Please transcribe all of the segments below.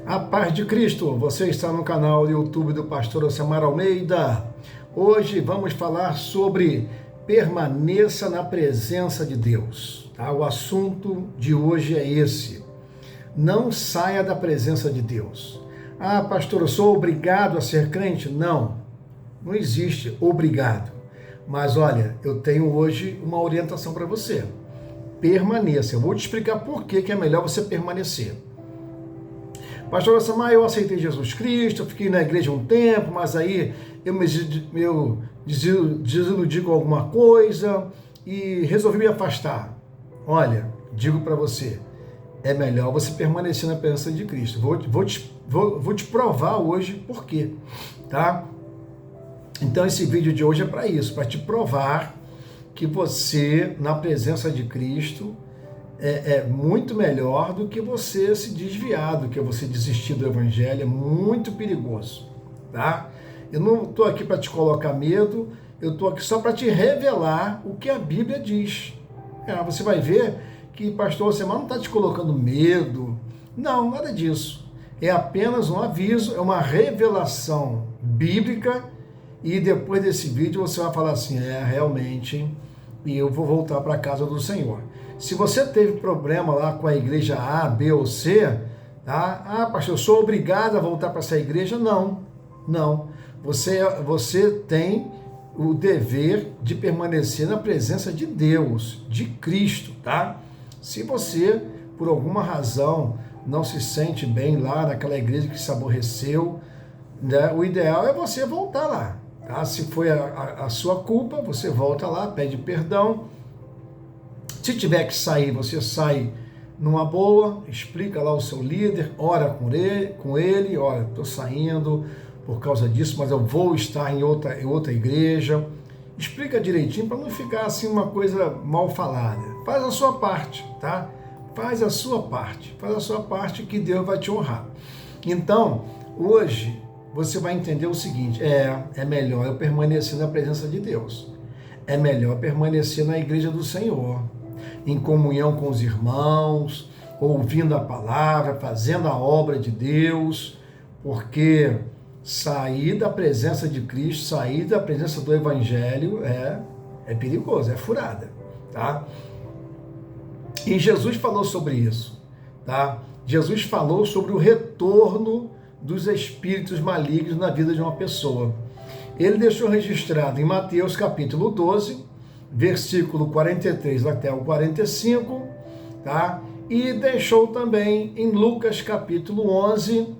A paz de Cristo, você está no canal do YouTube do pastor Osemar Almeida. Hoje vamos falar sobre permaneça na presença de Deus. Tá? O assunto de hoje é esse. Não saia da presença de Deus. Ah, pastor, eu sou obrigado a ser crente? Não, não existe obrigado. Mas olha, eu tenho hoje uma orientação para você. Permaneça. Eu vou te explicar por que é melhor você permanecer. Pastor Osemar, eu aceitei Jesus Cristo, eu fiquei na igreja um tempo, mas aí eu me desiludi com alguma coisa e resolvi me afastar. Olha, digo para você, é melhor você permanecer na presença de Cristo. Vou te provar hoje por quê, tá? Então esse vídeo de hoje é para isso, para te provar que você, na presença de Cristo, é muito melhor do que você se desviar, do que você desistir do Evangelho. É muito perigoso, tá? Eu não estou aqui para te colocar medo, eu estou aqui só para te revelar o que a Bíblia diz. Você vai ver que pastor Osemar não está te colocando medo, não, nada disso. É apenas um aviso, é uma revelação bíblica, e depois desse vídeo você vai falar assim, realmente, e eu vou voltar para a casa do Senhor. Se você teve problema lá com a igreja A, B ou C, tá? Ah, pastor, eu sou obrigado a voltar para essa igreja? Não. Você tem o dever de permanecer na presença de Deus, de Cristo, tá? Se você, por alguma razão, não se sente bem lá naquela igreja que se aborreceu, né? O ideal é você voltar lá, tá? Se foi a sua culpa, você volta lá, pede perdão. Se tiver que sair, você sai numa boa, explica lá o seu líder, ora com ele, olha, estou saindo por causa disso, mas eu vou estar em outra igreja. Explica direitinho para não ficar assim uma coisa mal falada. Faz a sua parte, tá? Faz a sua parte que Deus vai te honrar. Então, hoje você vai entender o seguinte, é melhor eu permanecer na presença de Deus. É melhor permanecer na igreja do Senhor, em comunhão com os irmãos, ouvindo a palavra, fazendo a obra de Deus, porque sair da presença de Cristo, sair da presença do Evangelho é perigoso, é furada, tá? E Jesus falou sobre isso, tá? Jesus falou sobre o retorno dos espíritos malignos na vida de uma pessoa. Ele deixou registrado em Mateus capítulo 12, versículo 43 até o 45, tá? E deixou também em Lucas capítulo 11,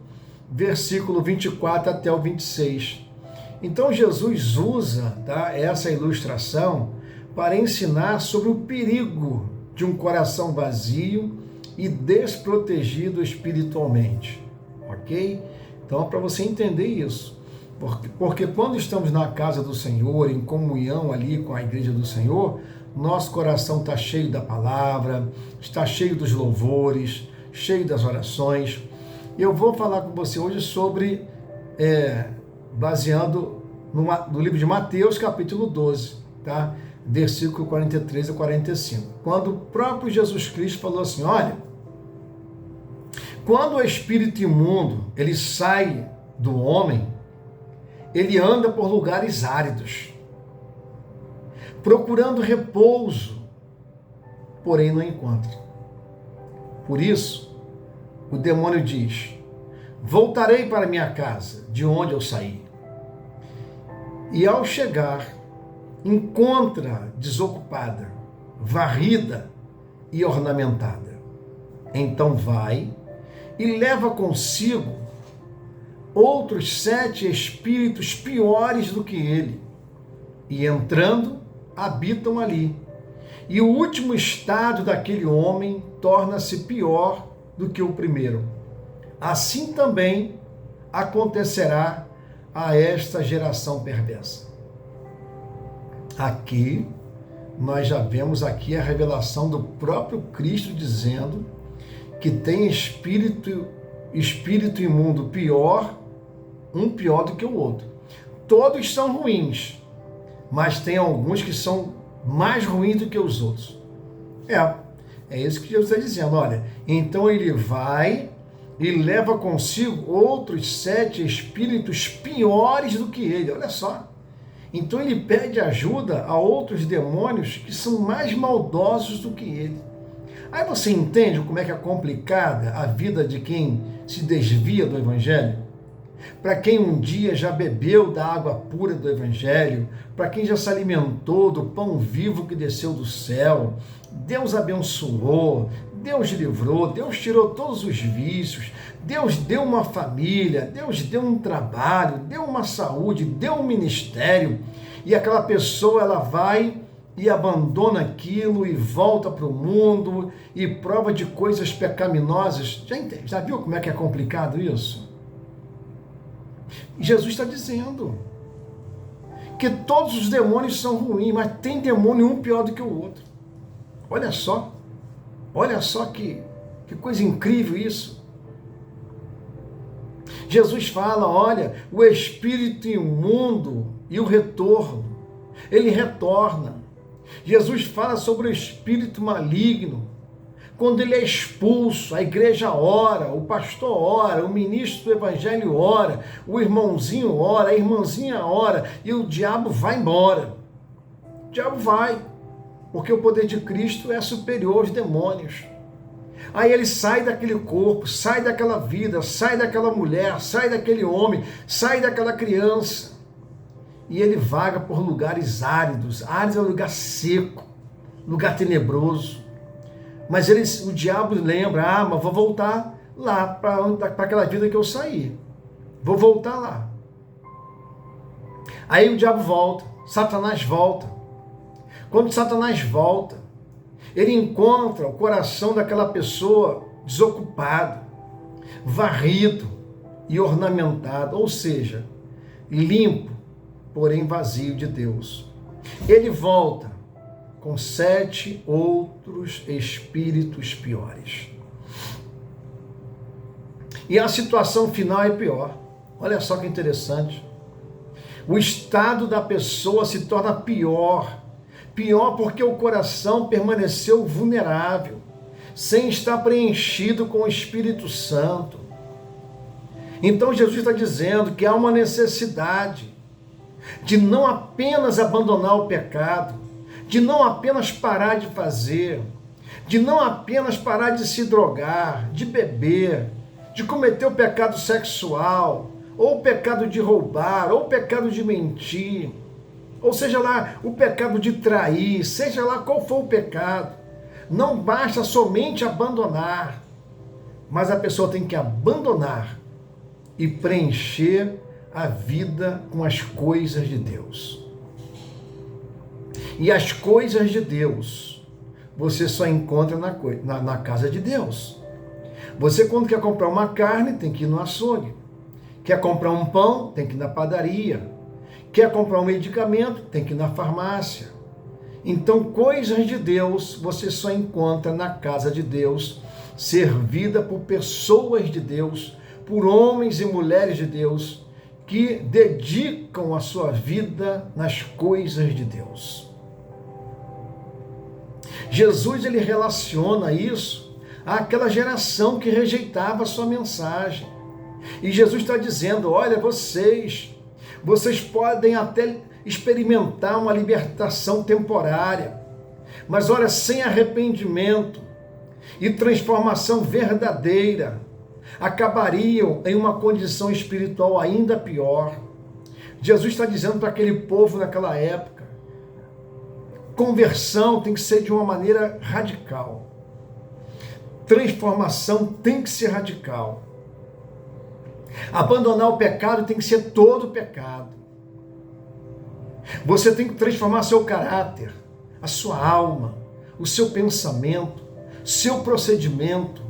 versículo 24 até o 26. Então Jesus usa, tá, essa ilustração para ensinar sobre o perigo de um coração vazio e desprotegido espiritualmente, ok? Então, para você entender isso, porque quando estamos na casa do Senhor, em comunhão ali com a igreja do Senhor, nosso coração está cheio da palavra, está cheio dos louvores, cheio das orações. Eu vou falar com você hoje sobre, baseando no livro de Mateus, capítulo 12, tá? Versículo 43 a 45. Quando o próprio Jesus Cristo falou assim, olha, quando o espírito imundo, ele sai do homem, ele anda por lugares áridos, procurando repouso, porém não encontra. Por isso, o demônio diz, voltarei para minha casa, de onde eu saí. E ao chegar, encontra desocupada, varrida e ornamentada. Então vai e leva consigo outros 7 espíritos piores do que ele, e entrando, habitam ali. E o último estado daquele homem torna-se pior do que o primeiro. Assim também acontecerá a esta geração perversa. Aqui, nós já vemos aqui a revelação do próprio Cristo dizendo que tem espírito imundo pior, um pior do que o outro. Todos são ruins, mas tem alguns que são mais ruins do que os outros. É isso que Jesus está dizendo. Olha, então ele vai e leva consigo outros 7 espíritos piores do que ele. Olha só. Então ele pede ajuda a outros demônios que são mais maldosos do que ele. Aí você entende como é que é complicada a vida de quem se desvia do Evangelho? Para quem um dia já bebeu da água pura do Evangelho, para quem já se alimentou do pão vivo que desceu do céu, Deus abençoou, Deus livrou, Deus tirou todos os vícios, Deus deu uma família, Deus deu um trabalho, deu uma saúde, deu um ministério, e aquela pessoa ela vai e abandona aquilo e volta para o mundo e prova de coisas pecaminosas. Já viu como é que é complicado isso? Jesus está dizendo que todos os demônios são ruins, mas tem demônio um pior do que o outro. Olha só que coisa incrível isso. Jesus fala, olha, o espírito imundo e o retorno, ele retorna. Jesus fala sobre o espírito maligno. Quando ele é expulso, a igreja ora, o pastor ora, o ministro do evangelho ora, o irmãozinho ora, a irmãzinha ora, e o diabo vai embora. O diabo vai, porque o poder de Cristo é superior aos demônios. Aí ele sai daquele corpo, sai daquela vida, sai daquela mulher, sai daquele homem, sai daquela criança, e ele vaga por lugares áridos. Árido é um lugar seco, lugar tenebroso. Mas o diabo lembra, mas vou voltar lá para aquela vida que eu saí. Vou voltar lá. Aí o diabo volta, Satanás volta. Quando Satanás volta, ele encontra o coração daquela pessoa desocupado, varrido e ornamentado, ou seja, limpo, porém vazio de Deus. Ele volta com 7 outros espíritos piores. E a situação final é pior. Olha só que interessante. O estado da pessoa se torna pior. Pior porque o coração permaneceu vulnerável, sem estar preenchido com o Espírito Santo. Então Jesus está dizendo que há uma necessidade de não apenas abandonar o pecado, de não apenas parar de fazer, de não apenas parar de se drogar, de beber, de cometer o pecado sexual, ou o pecado de roubar, ou o pecado de mentir, ou seja lá, o pecado de trair, seja lá qual for o pecado. Não basta somente abandonar, mas a pessoa tem que abandonar e preencher a vida com as coisas de Deus. E as coisas de Deus, você só encontra na casa de Deus. Você, quando quer comprar uma carne, tem que ir no açougue. Quer comprar um pão, tem que ir na padaria. Quer comprar um medicamento, tem que ir na farmácia. Então, coisas de Deus, você só encontra na casa de Deus, servida por pessoas de Deus, por homens e mulheres de Deus, que dedicam a sua vida nas coisas de Deus. Jesus, ele relaciona isso àquela geração que rejeitava a sua mensagem. E Jesus está dizendo, olha, vocês podem até experimentar uma libertação temporária, mas olha, sem arrependimento e transformação verdadeira, acabariam em uma condição espiritual ainda pior. Jesus está dizendo para aquele povo naquela época, conversão tem que ser de uma maneira radical. Transformação tem que ser radical. Abandonar o pecado tem que ser todo o pecado. Você tem que transformar seu caráter, a sua alma, o seu pensamento, seu procedimento,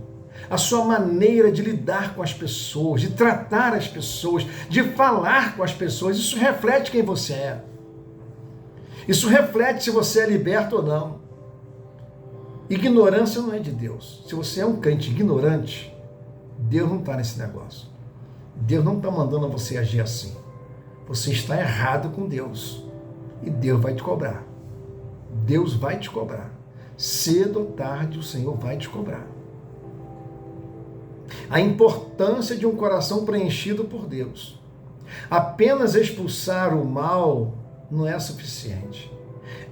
a sua maneira de lidar com as pessoas, de tratar as pessoas, de falar com as pessoas. Isso reflete quem você é. Isso reflete se você é liberto ou não. Ignorância não é de Deus. Se você é um crente ignorante, Deus não está nesse negócio. Deus não está mandando você agir assim. Você está errado com Deus. E Deus vai te cobrar. Deus vai te cobrar. Cedo ou tarde o Senhor vai te cobrar. A importância de um coração preenchido por Deus. Apenas expulsar o mal não é suficiente.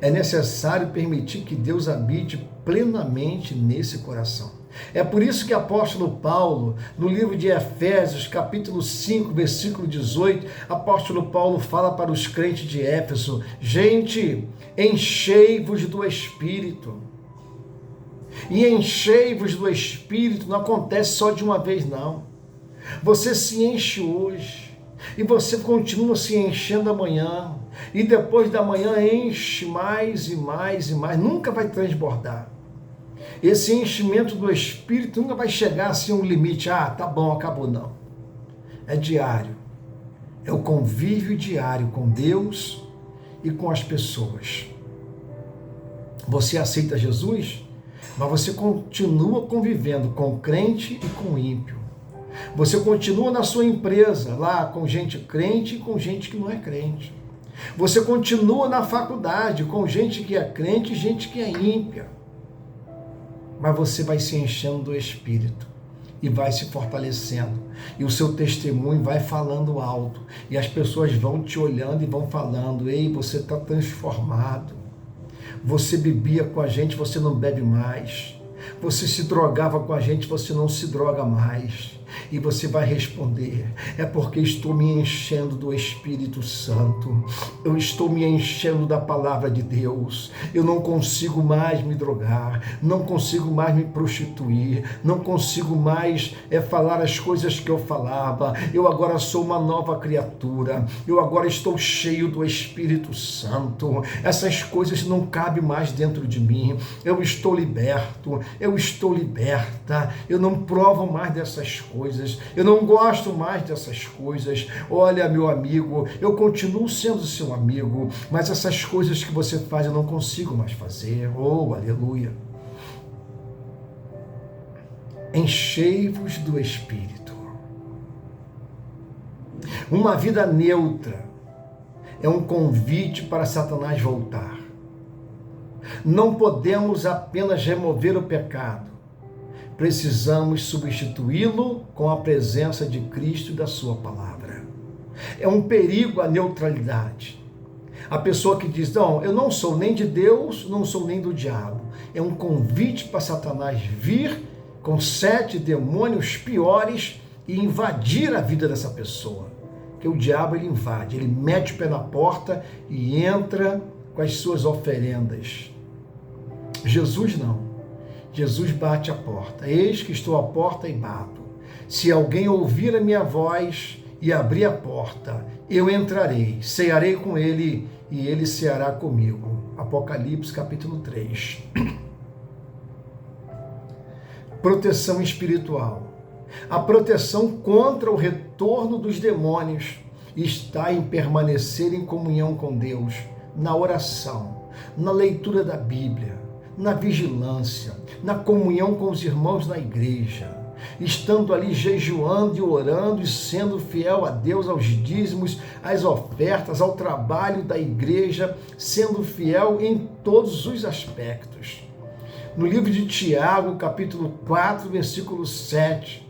É necessário permitir que Deus habite plenamente nesse coração. É por isso que o apóstolo Paulo, no livro de Efésios, capítulo 5, versículo 18, apóstolo Paulo fala para os crentes de Éfeso: gente, enchei-vos do Espírito. E enchei-vos do Espírito não acontece só de uma vez, não. Você se enche hoje, e você continua se enchendo amanhã, e depois da manhã enche mais e mais e mais, nunca vai transbordar. Esse enchimento do Espírito nunca vai chegar assim a um limite, tá bom, acabou, não. É diário, é o convívio diário com Deus e com as pessoas. Você aceita Jesus, mas você continua convivendo com crente e com ímpio. Você continua na sua empresa, lá com gente crente e com gente que não é crente. Você continua na faculdade com gente que é crente e gente que é ímpia. Mas você vai se enchendo do Espírito e vai se fortalecendo. E o seu testemunho vai falando alto. E as pessoas vão te olhando e vão falando: ei, você está transformado. Você bebia com a gente, você não bebe mais. Você se drogava com a gente, você não se droga mais. E você vai responder: é porque estou me enchendo do Espírito Santo. Eu estou me enchendo da palavra de Deus. Eu não consigo mais me drogar, não consigo mais me prostituir, não consigo mais falar as coisas que eu falava. Eu agora sou uma nova criatura. Eu agora estou cheio do Espírito Santo. Essas coisas não cabem mais dentro de mim. Eu estou liberto, eu estou liberta. Eu não provo mais dessas coisas. Eu não gosto mais dessas coisas. Olha, meu amigo, eu continuo sendo seu amigo, mas essas coisas que você faz eu não consigo mais fazer. Oh, aleluia. Enchei-vos do Espírito. Uma vida neutra é um convite para Satanás voltar. Não podemos apenas remover o pecado. Precisamos substituí-lo com a presença de Cristo e da sua palavra. É um perigo a neutralidade. A pessoa que diz: não, eu não sou nem de Deus, não sou nem do diabo. É um convite para Satanás vir com 7 demônios piores e invadir a vida dessa pessoa. Porque o diabo, ele invade, ele mete o pé na porta e entra com as suas oferendas. Jesus não. Jesus bate a porta. Eis que estou à porta e bato. Se alguém ouvir a minha voz e abrir a porta, eu entrarei, cearei com ele e ele ceará comigo. Apocalipse capítulo 3. Proteção espiritual. A proteção contra o retorno dos demônios está em permanecer em comunhão com Deus, na oração, na leitura da Bíblia, na vigilância, na comunhão com os irmãos na igreja, estando ali jejuando e orando e sendo fiel a Deus, aos dízimos, às ofertas, ao trabalho da igreja, sendo fiel em todos os aspectos. No livro de Tiago, capítulo 4, versículo 7,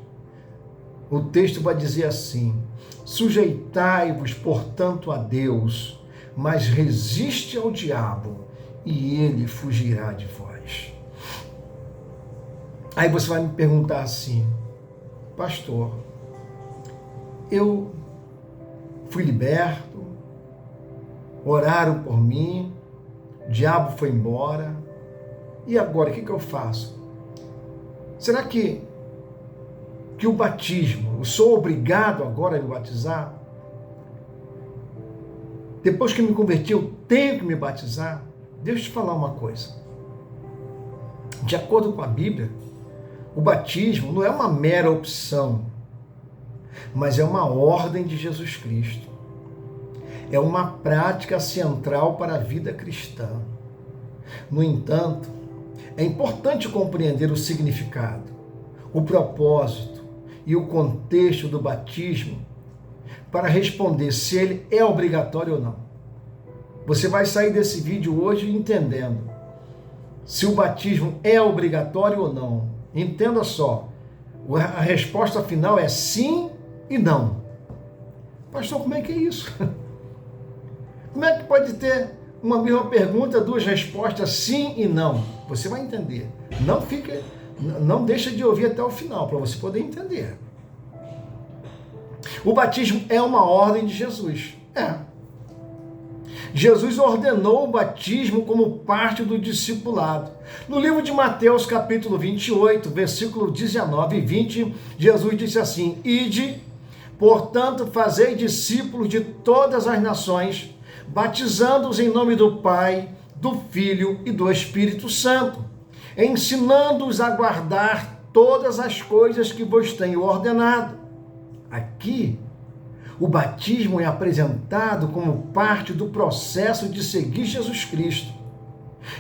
o texto vai dizer assim: sujeitai-vos, portanto, a Deus, mas resiste ao diabo, e ele fugirá de vós. Aí você vai me perguntar assim: pastor, eu fui liberto, oraram por mim, o diabo foi embora, e agora o que eu faço? Será que o batismo, eu sou obrigado agora a me batizar? Depois que eu me converti, eu tenho que me batizar? Deixa eu te falar uma coisa. De acordo com a Bíblia, o batismo não é uma mera opção, mas é uma ordem de Jesus Cristo. É uma prática central para a vida cristã. No entanto, é importante compreender o significado, o propósito e o contexto do batismo para responder se ele é obrigatório ou não. Você vai sair desse vídeo hoje entendendo se o batismo é obrigatório ou não. Entenda só, A resposta final é sim e não. Pastor, como é que é isso? Como é que pode ter uma mesma pergunta, duas respostas, sim e não? Você vai entender. Não deixa de ouvir até o final, para você poder entender. O batismo é uma ordem de Jesus. Jesus ordenou o batismo como parte do discipulado. No livro de Mateus, capítulo 28, versículo 19 e 20, Jesus disse assim: Ide, portanto, fazei discípulos de todas as nações, batizando-os em nome do Pai, do Filho e do Espírito Santo, ensinando-os a guardar todas as coisas que vos tenho ordenado. Aqui, o batismo é apresentado como parte do processo de seguir Jesus Cristo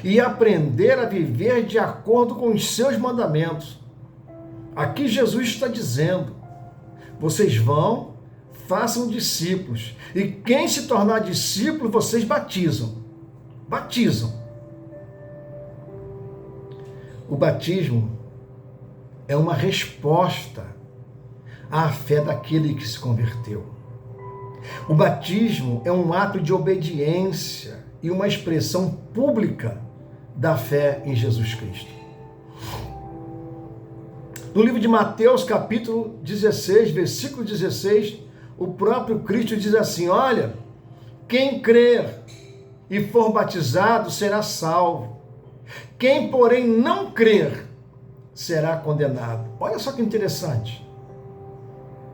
e aprender a viver de acordo com os seus mandamentos. Aqui Jesus está dizendo: vocês vão, façam discípulos, e quem se tornar discípulo, vocês batizam. Batizam. O batismo é uma resposta à fé daquele que se converteu. O batismo é um ato de obediência e uma expressão pública da fé em Jesus Cristo. No livro de Mateus, capítulo 16, versículo 16, o próprio Cristo diz assim: olha, quem crer e for batizado será salvo. Quem, porém, não crer será condenado. Olha só que interessante.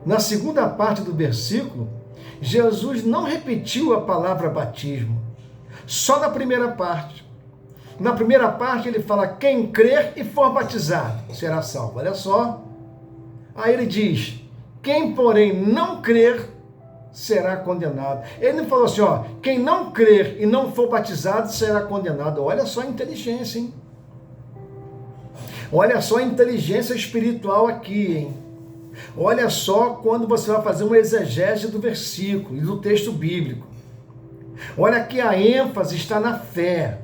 Na segunda parte do versículo, Jesus não repetiu a palavra batismo, só na primeira parte. Na primeira parte ele fala: quem crer e for batizado será salvo. Olha só. Aí ele diz: quem, porém, não crer será condenado. Ele não falou assim, ó, quem não crer e não for batizado será condenado. Olha só a inteligência, hein? Olha só a inteligência espiritual aqui, hein? Olha só quando você vai fazer uma exegese do versículo e do texto bíblico. Olha que a ênfase está na fé.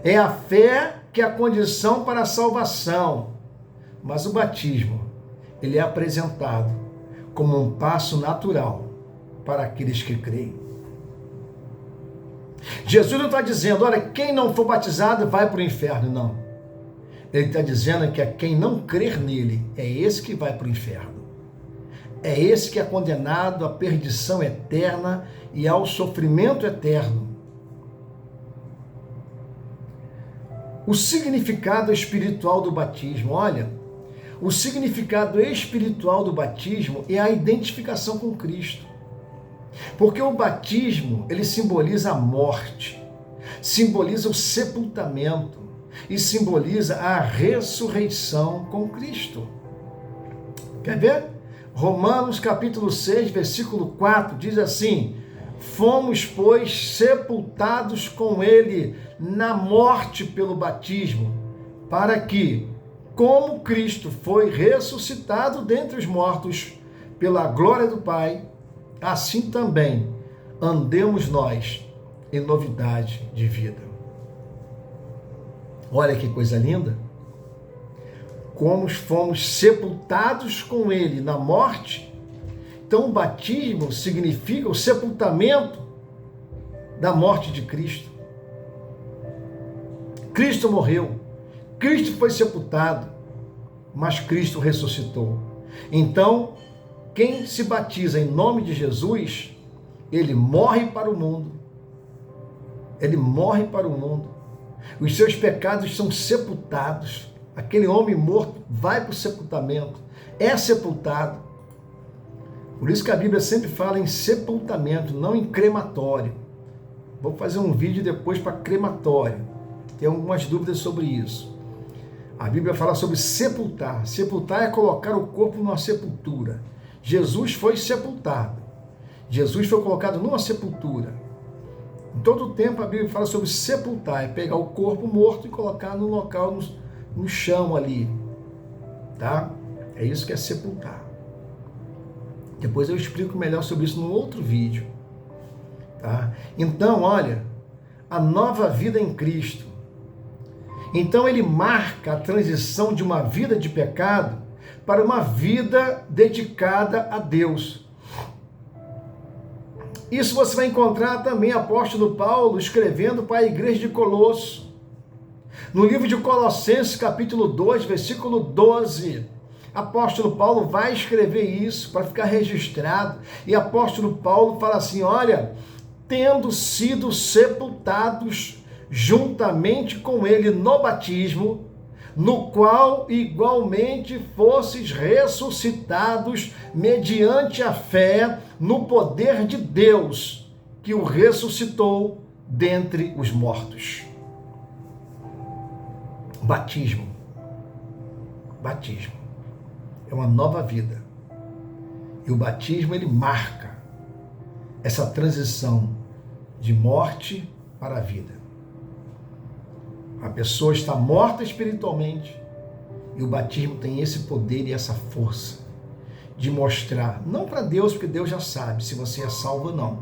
É a fé que é a condição para a salvação. Mas o batismo, ele é apresentado como um passo natural para aqueles que creem. Jesus não está dizendo, olha, quem não for batizado vai para o inferno, não. Ele está dizendo que quem não crer nele, é esse que vai para o inferno. É esse que é condenado à perdição eterna e ao sofrimento eterno. O significado espiritual do batismo, olha, o significado espiritual do batismo é a identificação com Cristo. Porque o batismo, ele simboliza a morte, simboliza o sepultamento e simboliza a ressurreição com Cristo. Quer ver? Romanos capítulo 6, versículo 4, diz assim: fomos, pois, sepultados com ele na morte pelo batismo, para que, como Cristo foi ressuscitado dentre os mortos pela glória do Pai, assim também andemos nós em novidade de vida. Olha que coisa linda! Como fomos sepultados com ele na morte, então o batismo significa o sepultamento da morte de Cristo. Cristo morreu, Cristo foi sepultado, mas Cristo ressuscitou. Então, quem se batiza em nome de Jesus, ele morre para o mundo. Ele morre para o mundo. Os seus pecados são sepultados. Aquele homem morto vai para o sepultamento, é sepultado. Por isso que a Bíblia sempre fala em sepultamento, não em crematório. Vou fazer um vídeo depois para crematório. Tem algumas dúvidas sobre isso. A Bíblia fala sobre sepultar. Sepultar é colocar o corpo numa sepultura. Jesus foi sepultado. Jesus foi colocado numa sepultura. Em todo o tempo a Bíblia fala sobre sepultar, é pegar o corpo morto e colocar no local, no chão ali. Tá? É isso que é sepultar. Depois eu explico melhor sobre isso num outro vídeo. Tá? Então, olha, a nova vida em Cristo. Então ele marca a transição de uma vida de pecado para uma vida dedicada a Deus. Isso você vai encontrar também o apóstolo Paulo escrevendo para a igreja de Colosso. No livro de Colossenses, capítulo 2, versículo 12, apóstolo Paulo vai escrever isso para ficar registrado. E apóstolo Paulo fala assim, olha, tendo sido sepultados juntamente com ele no batismo, no qual igualmente fosses ressuscitados mediante a fé no poder de Deus, que o ressuscitou dentre os mortos. Batismo é uma nova vida. E o batismo, ele marca essa transição de morte para a vida. A pessoa está morta espiritualmente e o batismo tem esse poder e essa força de mostrar, não para Deus, porque Deus já sabe se você é salvo ou não,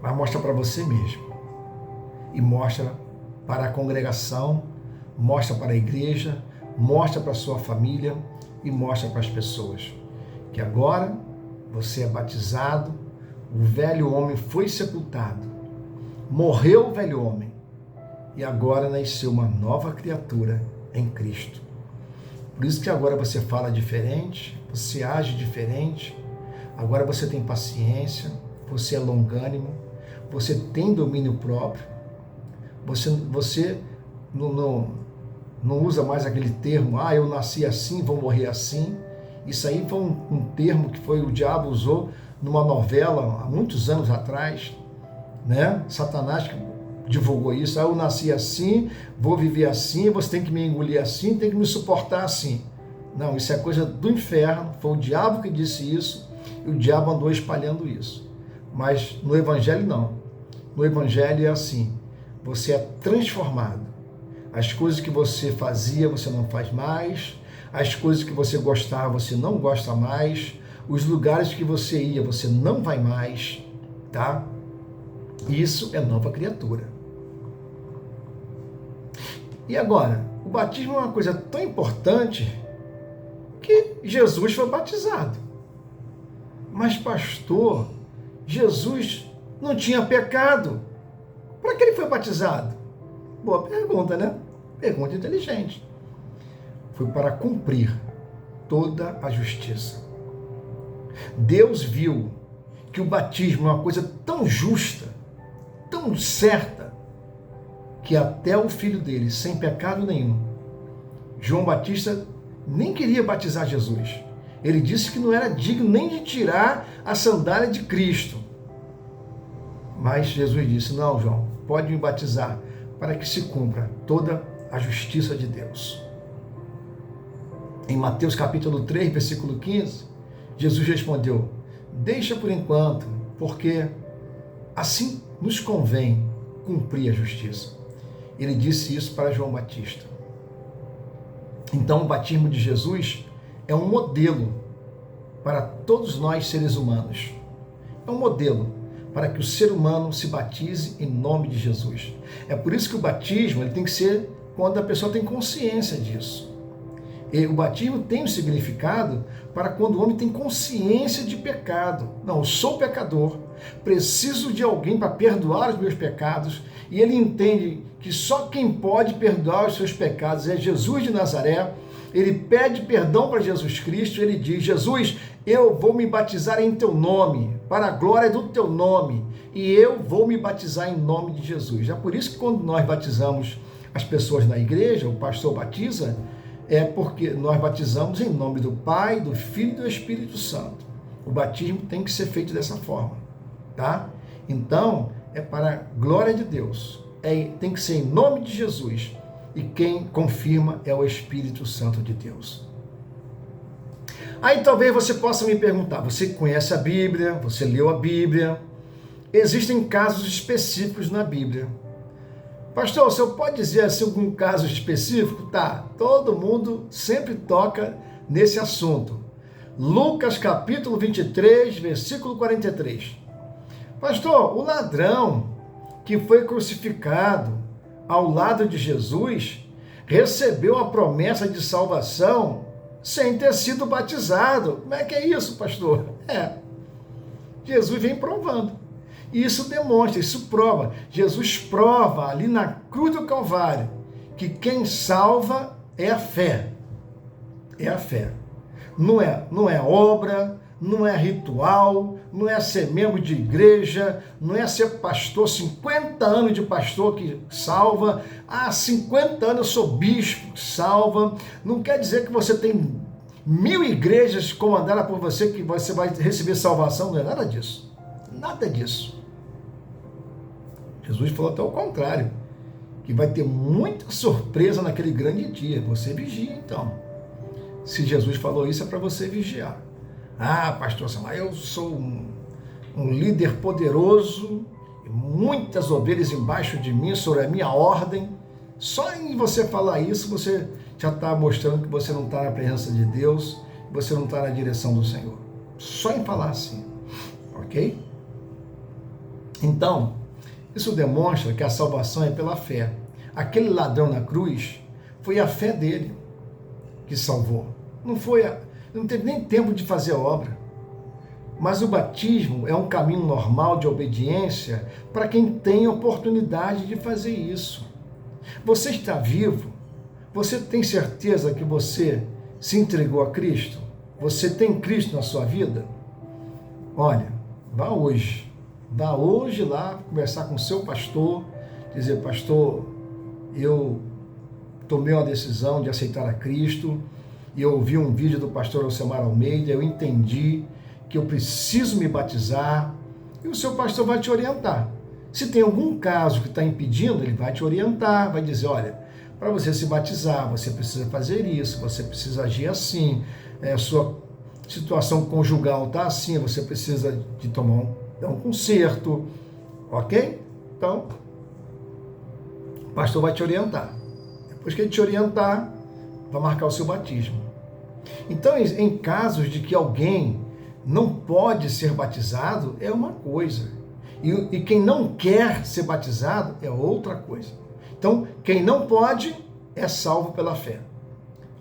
mas mostra para você mesmo e mostra para a congregação, mostra para a igreja, mostra para a sua família e mostra para as pessoas que agora você é batizado, o velho homem foi sepultado, morreu o velho homem e agora nasceu uma nova criatura em Cristo. Por isso que agora você fala diferente, você age diferente, agora você tem paciência, você é longânimo, você tem domínio próprio, você não usa mais aquele termo, eu nasci assim, vou morrer assim. Isso aí foi um termo que o diabo usou numa novela há muitos anos atrás, né? Satanás divulgou isso, eu nasci assim, vou viver assim, você tem que me engolir assim, tem que me suportar assim. Não, isso é coisa do inferno, foi o diabo que disse isso, e o diabo andou espalhando isso. Mas no Evangelho não. No Evangelho é assim, você é transformado. As coisas que você fazia, você não faz mais, as coisas que você gostava, você não gosta mais, os lugares que você ia, você não vai mais, tá? Isso é nova criatura. E agora, o batismo é uma coisa tão importante que Jesus foi batizado. Mas, pastor, Jesus não tinha pecado. Para que ele foi batizado? Boa pergunta, né? Pergunta inteligente. Foi para cumprir toda a justiça. Deus viu que o batismo é uma coisa tão justa, tão certa, que até o filho dele, sem pecado nenhum, João Batista, nem queria batizar Jesus. Ele disse que não era digno nem de tirar a sandália de Cristo. Mas Jesus disse, não, João, pode me batizar, para que se cumpra toda a justiça de Deus. Em Mateus capítulo 3, versículo 15, Jesus respondeu, deixa por enquanto, porque assim nos convém cumprir a justiça. Ele disse isso para João Batista. Então o batismo de Jesus é um modelo para todos nós seres humanos. É um modelo para que o ser humano se batize em nome de Jesus. É por isso que o batismo ele tem que ser quando a pessoa tem consciência disso. E o batismo tem um significado para quando o homem tem consciência de pecado. Não, eu sou pecador, preciso de alguém para perdoar os meus pecados, e ele entende que só quem pode perdoar os seus pecados é Jesus de Nazaré. Ele pede perdão para Jesus Cristo, ele diz, Jesus, eu vou me batizar em teu nome, para a glória do teu nome, e eu vou me batizar em nome de Jesus. É por isso que quando nós batizamos as pessoas na igreja, o pastor batiza, é porque nós batizamos em nome do Pai, do Filho e do Espírito Santo. O batismo tem que ser feito dessa forma, tá? Então, é para a glória de Deus. Tem que ser em nome de Jesus. E quem confirma é o Espírito Santo de Deus. Aí talvez você possa me perguntar, você conhece a Bíblia, você leu a Bíblia, existem casos específicos na Bíblia. Pastor, o senhor pode dizer assim, algum caso específico? Tá, todo mundo sempre toca nesse assunto. Lucas capítulo 23, versículo 43. Pastor, o ladrão que foi crucificado ao lado de Jesus recebeu a promessa de salvação sem ter sido batizado. Como é que é isso, pastor? Jesus vem provando. E isso demonstra, isso prova. Jesus prova ali na cruz do Calvário que quem salva é a fé. É a fé. Não é obra, não é ritual, não é ser membro de igreja, não é ser pastor, 50 anos de pastor que salva, 50 anos eu sou bispo que salva. Não quer dizer que você tem 1000 igrejas comandadas por você que você vai receber salvação, não é nada disso. Nada disso. Jesus falou até o contrário, que vai ter muita surpresa naquele grande dia. Você vigia então. Se Jesus falou isso, é para você vigiar. Pastor Samuel, eu sou um líder poderoso, muitas ovelhas embaixo de mim, sobre a minha ordem. Só em você falar isso, você já está mostrando que você não está na presença de Deus, você não está na direção do Senhor. Só em falar assim, ok? Então, isso demonstra que a salvação é pela fé. Aquele ladrão na cruz, foi a fé dele que salvou. Não teve nem tempo de fazer a obra. Mas o batismo é um caminho normal de obediência para quem tem oportunidade de fazer isso. Você está vivo? Você tem certeza que você se entregou a Cristo? Você tem Cristo na sua vida? Olha, vá hoje lá conversar com o seu pastor, dizer: pastor, eu tomei uma decisão de aceitar a Cristo, e eu ouvi um vídeo do pastor Alcemar Almeida, eu entendi que eu preciso me batizar, e o seu pastor vai te orientar. Se tem algum caso que está impedindo, ele vai te orientar, vai dizer: olha, para você se batizar, você precisa fazer isso, você precisa agir assim, sua situação conjugal está assim, você precisa de tomar um conserto, ok? Então, o pastor vai te orientar. Depois que ele te orientar, vai marcar o seu batismo. Então, em casos de que alguém não pode ser batizado, é uma coisa. E quem não quer ser batizado é outra coisa. Então, quem não pode é salvo pela fé.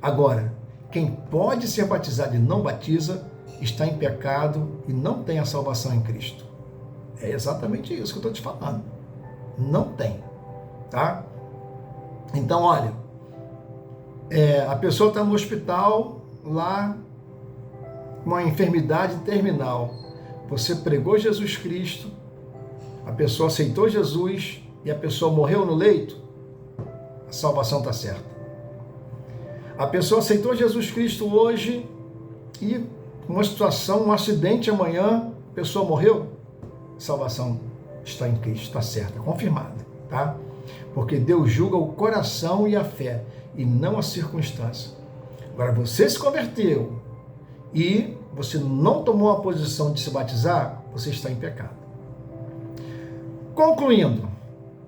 Agora, quem pode ser batizado e não batiza, está em pecado e não tem a salvação em Cristo. É exatamente isso que eu estou te falando. Não tem, tá? Então, olha, a pessoa está no hospital lá, uma enfermidade terminal. Você pregou Jesus Cristo, a pessoa aceitou Jesus e a pessoa morreu no leito, a salvação está certa. A pessoa aceitou Jesus Cristo hoje e uma situação, um acidente amanhã, a pessoa morreu, a salvação está em Cristo, está certa, confirmada, tá? Porque Deus julga o coração e a fé, e não a circunstância. Agora, você se converteu e você não tomou a posição de se batizar, você está em pecado. Concluindo,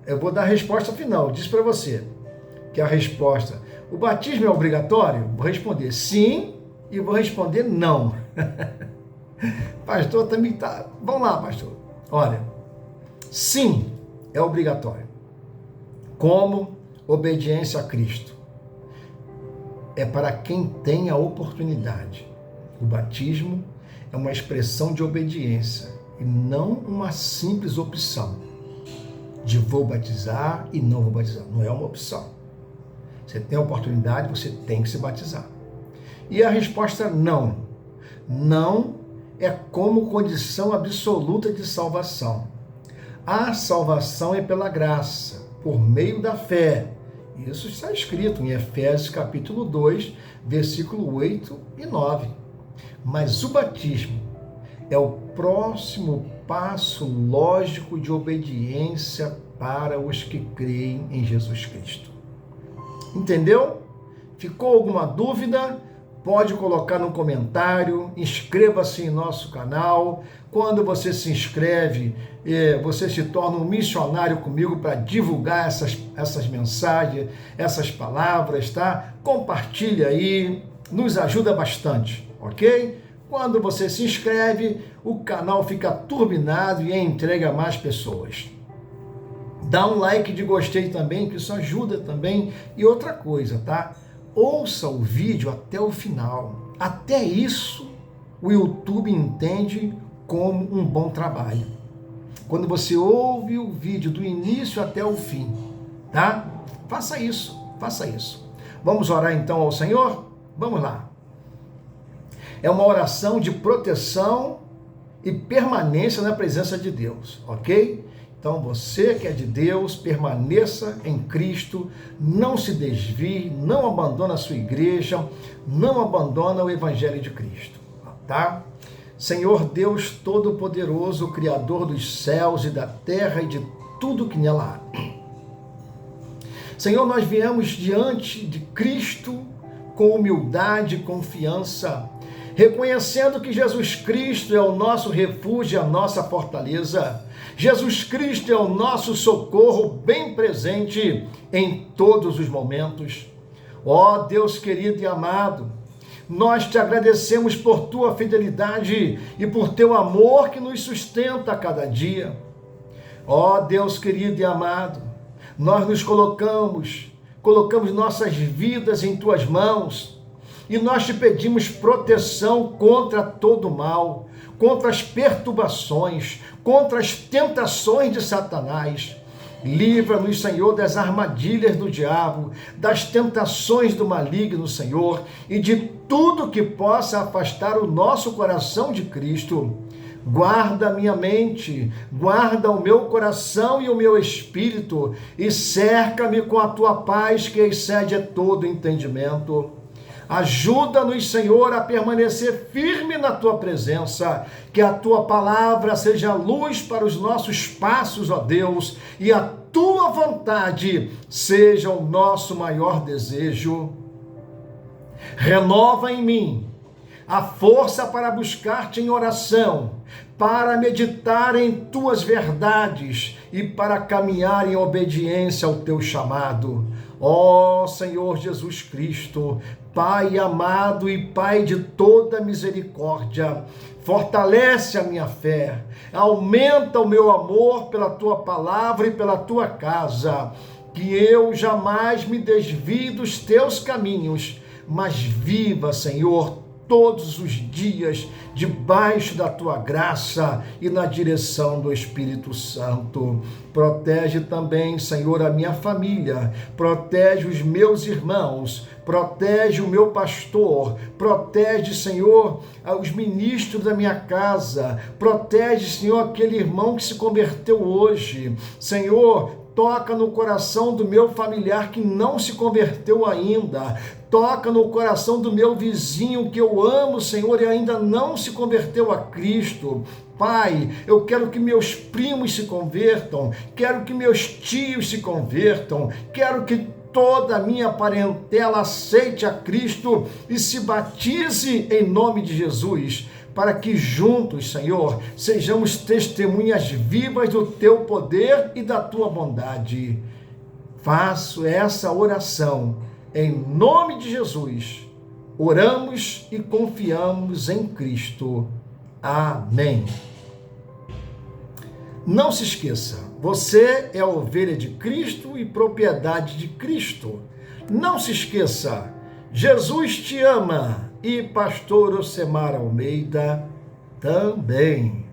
eu vou dar a resposta final. Eu disse para você que a resposta: o batismo é obrigatório? Vou responder sim e vou responder não. Pastor, também tá. Vamos lá, pastor. Olha, sim, é obrigatório. Como obediência a Cristo. É para quem tem a oportunidade. O batismo é uma expressão de obediência e não uma simples opção de vou batizar e não vou batizar. Não é uma opção. Você tem a oportunidade, você tem que se batizar. E a resposta não. Não é como condição absoluta de salvação. A salvação é pela graça, por meio da fé. Isso está escrito em Efésios capítulo 2, versículo 8 e 9. Mas o batismo é o próximo passo lógico de obediência para os que creem em Jesus Cristo. Entendeu? Ficou alguma dúvida? Pode colocar no comentário, inscreva-se em nosso canal. Quando você se inscreve, você se torna um missionário comigo para divulgar essas mensagens, essas palavras, tá? Compartilha aí, nos ajuda bastante, ok? Quando você se inscreve, o canal fica turbinado e é entregue a mais pessoas. Dá um like de gostei também, que isso ajuda também. E outra coisa, tá? ouça o vídeo até o final. Até isso, o YouTube entende como um bom trabalho. Quando você ouve o vídeo do início até o fim, tá? Faça isso, faça isso. Vamos orar então ao Senhor? Vamos lá. É uma oração de proteção e permanência na presença de Deus, ok? Então você que é de Deus, permaneça em Cristo, não se desvie, não abandona a sua igreja, não abandona o Evangelho de Cristo, tá? Senhor Deus Todo-Poderoso, Criador dos céus e da terra e de tudo que nela há. Senhor, nós viemos diante de Cristo com humildade e confiança, reconhecendo que Jesus Cristo é o nosso refúgio, a nossa fortaleza. Jesus Cristo é o nosso socorro bem presente em todos os momentos. Ó Deus querido e amado, nós te agradecemos por tua fidelidade e por teu amor que nos sustenta a cada dia. Ó Deus querido e amado, nós nos colocamos nossas vidas em tuas mãos e nós te pedimos proteção contra todo mal, contra as perturbações, contra as tentações de Satanás. Livra-nos, Senhor, das armadilhas do diabo, das tentações do maligno, Senhor, e de tudo que possa afastar o nosso coração de Cristo. Guarda a minha mente, guarda o meu coração e o meu espírito, e cerca-me com a tua paz que excede todo entendimento. Ajuda-nos, Senhor, a permanecer firme na tua presença, que a tua palavra seja luz para os nossos passos, ó Deus, e a tua vontade seja o nosso maior desejo. Renova em mim a força para buscar-te em oração, para meditar em tuas verdades e para caminhar em obediência ao teu chamado. Ó Senhor Jesus Cristo, Pai amado e Pai de toda misericórdia, fortalece a minha fé, aumenta o meu amor pela tua palavra e pela tua casa, que eu jamais me desvie dos teus caminhos, mas viva, Senhor, todos os dias debaixo da tua graça e na direção do Espírito Santo. Protege também, Senhor, a minha família, protege os meus irmãos, protege o meu pastor, protege, Senhor, os ministros da minha casa, protege, Senhor, aquele irmão que se converteu hoje. Senhor, toca no coração do meu familiar que não se converteu ainda. Toca no coração do meu vizinho que eu amo, Senhor, e ainda não se converteu a Cristo. Pai, eu quero que meus primos se convertam, quero que meus tios se convertam, quero que toda a minha parentela aceite a Cristo e se batize em nome de Jesus, para que juntos, Senhor, sejamos testemunhas vivas do teu poder e da tua bondade. Faço essa oração em nome de Jesus. Oramos e confiamos em Cristo. Amém. Não se esqueça, você é a ovelha de Cristo e propriedade de Cristo. Não se esqueça, Jesus te ama e pastor Ocemar Almeida também.